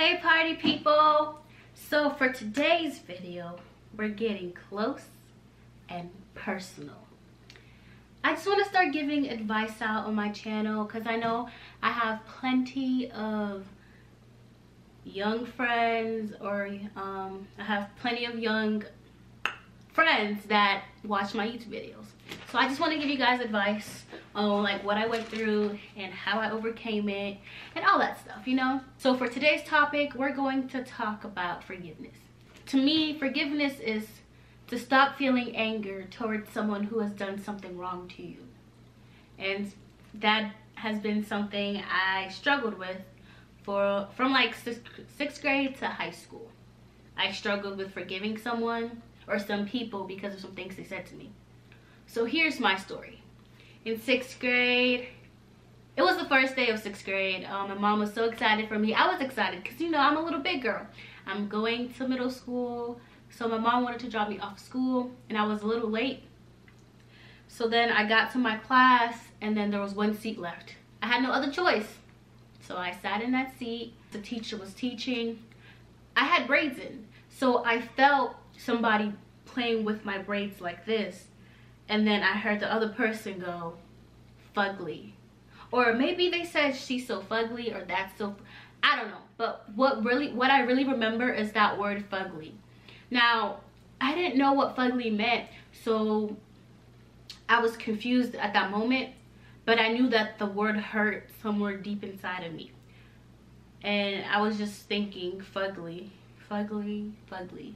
Hey party people! So for today's video, we're getting close and personal. I just want to start giving advice out on my channel because I know I have plenty of young friends, or I have plenty of young friends that watch my YouTube videos. So I just want to give you guys advice on like what I went through and how I overcame it and all that stuff, you know. So for today's topic, we're going to talk about forgiveness. To me, forgiveness is to stop feeling anger towards someone who has done something wrong to you. And that has been something I struggled with from like sixth grade to high school. I struggled with forgiving someone or some people because of some things they said to me. So here's my story. In 6th grade, it was the first day of 6th grade. My mom was so excited for me. I was excited because, you know, I'm a little big girl. I'm going to middle school. So my mom wanted to drop me off school and I was a little late. So then I got to my class and then there was one seat left. I had no other choice. So I sat in that seat. The teacher was teaching. I had braids in. So I felt somebody playing with my braids like this. And then I heard the other person go, fugly. Or maybe they said she's so fugly or that's so, I don't know. But what I really remember is that word fugly. Now, I didn't know what fugly meant. So I was confused at that moment. But I knew that the word hurt somewhere deep inside of me. And I was just thinking fugly, fugly, fugly.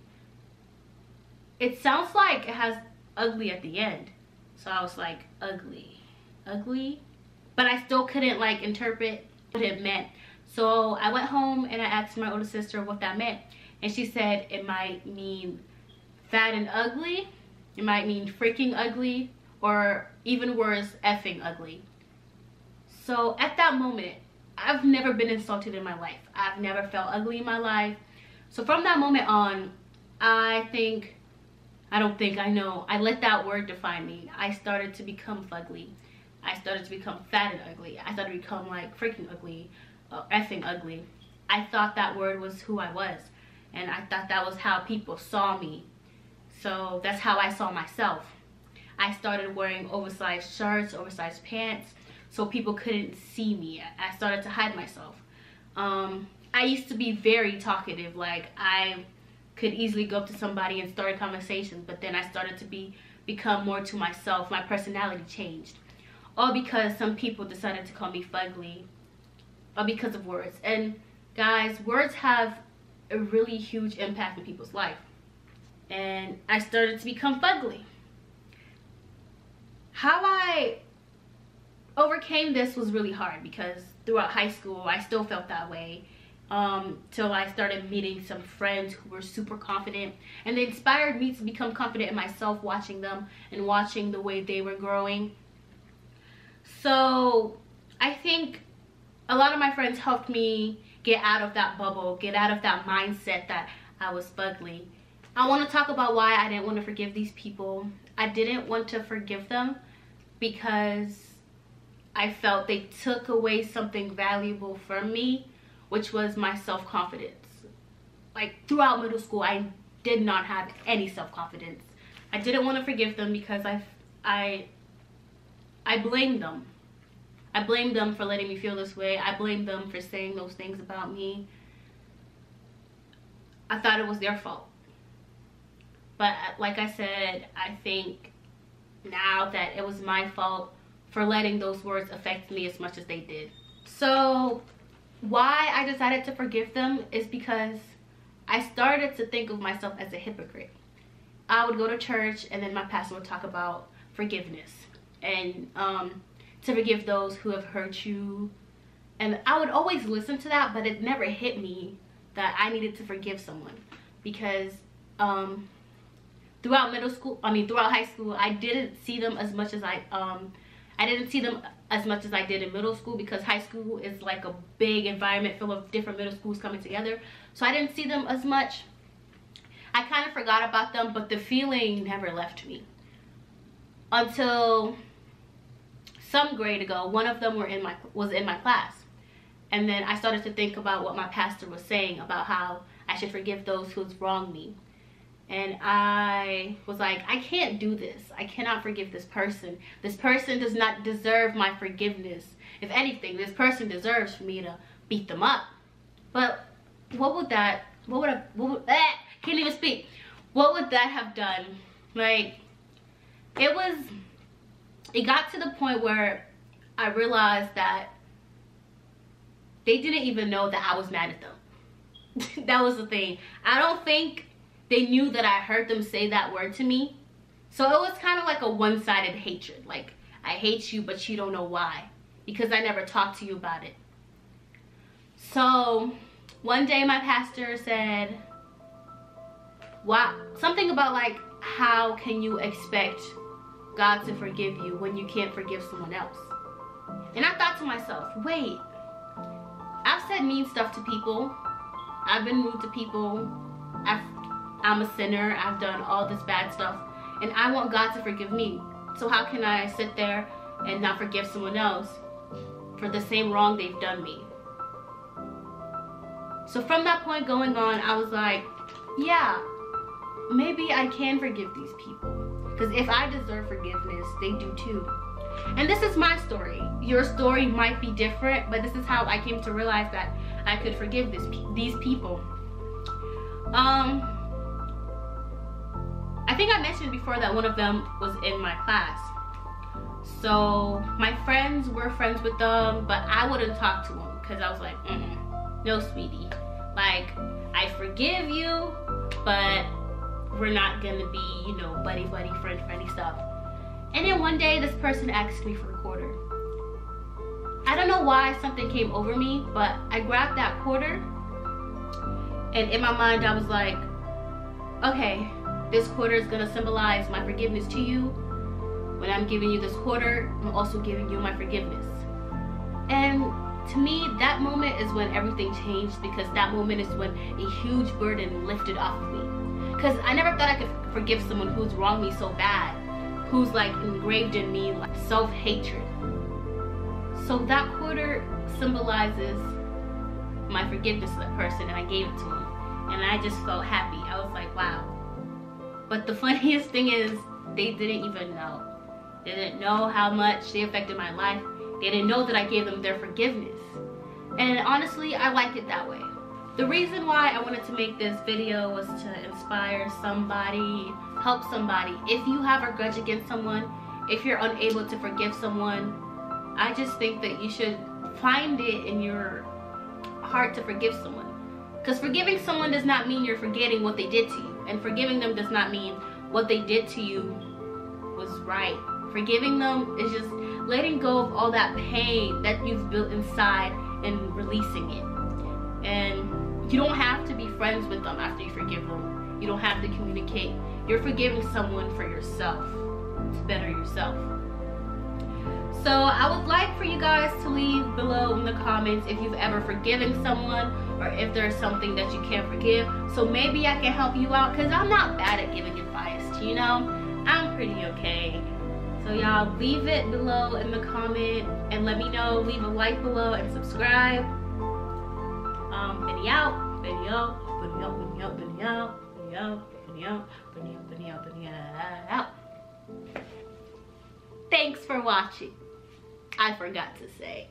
It sounds like it has ugly at the end, so I was like ugly, but I still couldn't like interpret what it meant. So I went home and I asked my older sister what that meant, and she said it might mean fat and ugly, it might mean freaking ugly, or even worse, effing ugly. So at that moment, I've never been insulted in my life. I've never felt ugly in my life. So from that moment on, I know, I let that word define me. I started to become fugly. I started to become fat and ugly. I started to become like freaking ugly, effing ugly. I thought that word was who I was. And I thought that was how people saw me. So that's how I saw myself. I started wearing oversized shirts, oversized pants, so people couldn't see me. I started to hide myself. I used to be very talkative. Like I could easily go up to somebody and start a conversation, but then I started to become more to myself. My personality changed, all because some people decided to call me fugly, or because of words. And guys, words have a really huge impact in people's life, and I started to become fugly. How I overcame this was really hard because throughout high school I still felt that way. Till I started meeting some friends who were super confident, and they inspired me to become confident in myself, watching them and watching the way they were growing. So I think a lot of my friends helped me get out of that bubble, get out of that mindset that I was fugly. I want to talk about why I didn't want to forgive these people. I didn't want to forgive them because I felt they took away something valuable from me, which was my self-confidence. Like throughout middle school, I did not have any self-confidence. I didn't want to forgive them because I blamed them. I blamed them for letting me feel this way. I blamed them for saying those things about me. I thought it was their fault. But like I said, I think now that it was my fault for letting those words affect me as much as they did. So why I decided to forgive them is because I started to think of myself as a hypocrite. I would go to church and then my pastor would talk about forgiveness and to forgive those who have hurt you. And I would always listen to that, but it never hit me that I needed to forgive someone, because throughout high school, I didn't see them as much as I didn't see them as much as I did in middle school, because high school is like a big environment full of different middle schools coming together. So I didn't see them as much. I kind of forgot about them, but the feeling never left me. Until some grade ago, one of them was in my class. And then I started to think about what my pastor was saying about how I should forgive those who's wronged me. And I was like, I can't do this. I cannot forgive this person. This person does not deserve my forgiveness. If anything, this person deserves for me to beat them up. But can't even speak. What would that have done? Like, it got to the point where I realized that they didn't even know that I was mad at them. That was the thing. I don't think they knew that I heard them say that word to me. So it was kind of like a one-sided hatred. Like, I hate you, but you don't know why. Because I never talked to you about it. So one day my pastor said, something about like, how can you expect God to forgive you when you can't forgive someone else? And I thought to myself, wait, I've said mean stuff to people. I've been rude to people. I'm a sinner. I've done all this bad stuff. And I want God to forgive me. So how can I sit there and not forgive someone else for the same wrong they've done me? So from that point going on, I was like, yeah, maybe I can forgive these people. Because if I deserve forgiveness, they do too. And this is my story. Your story might be different, but this is how I came to realize that I could forgive these people. I think I mentioned before that one of them was in my class. So my friends were friends with them, but I wouldn't talk to them because I was like, no, sweetie. Like, I forgive you, but we're not gonna be, you know, buddy, friendly stuff. And then one day, this person asked me for a quarter. I don't know why something came over me, but I grabbed that quarter, and in my mind, I was like, okay, this quarter is gonna symbolize my forgiveness to you. When I'm giving you this quarter, I'm also giving you my forgiveness. And to me, that moment is when everything changed, because that moment is when a huge burden lifted off of me. Because I never thought I could forgive someone who's wronged me so bad, who's like engraved in me like self-hatred. So that quarter symbolizes my forgiveness to that person, and I gave it to him. And I just felt happy. I was like, wow. But the funniest thing is, they didn't even know. They didn't know how much they affected my life. They didn't know that I gave them their forgiveness. And honestly, I liked it that way. The reason why I wanted to make this video was to inspire somebody, help somebody. If you have a grudge against someone, if you're unable to forgive someone, I just think that you should find it in your heart to forgive someone. Because forgiving someone does not mean you're forgetting what they did to you. And forgiving them does not mean what they did to you was right. Forgiving them is just letting go of all that pain that you've built inside and releasing it. And you don't have to be friends with them after you forgive them. You don't have to communicate. You're forgiving someone for yourself, to better yourself. So I would like for you guys to leave below in the comments if you've ever forgiven someone, or if there's something that you can't forgive. So maybe I can help you out, because I'm not bad at giving advice, you know? I'm pretty okay. So y'all leave it below in the comment and let me know. Leave a like below and subscribe. Video. Thanks for watching. I forgot to say.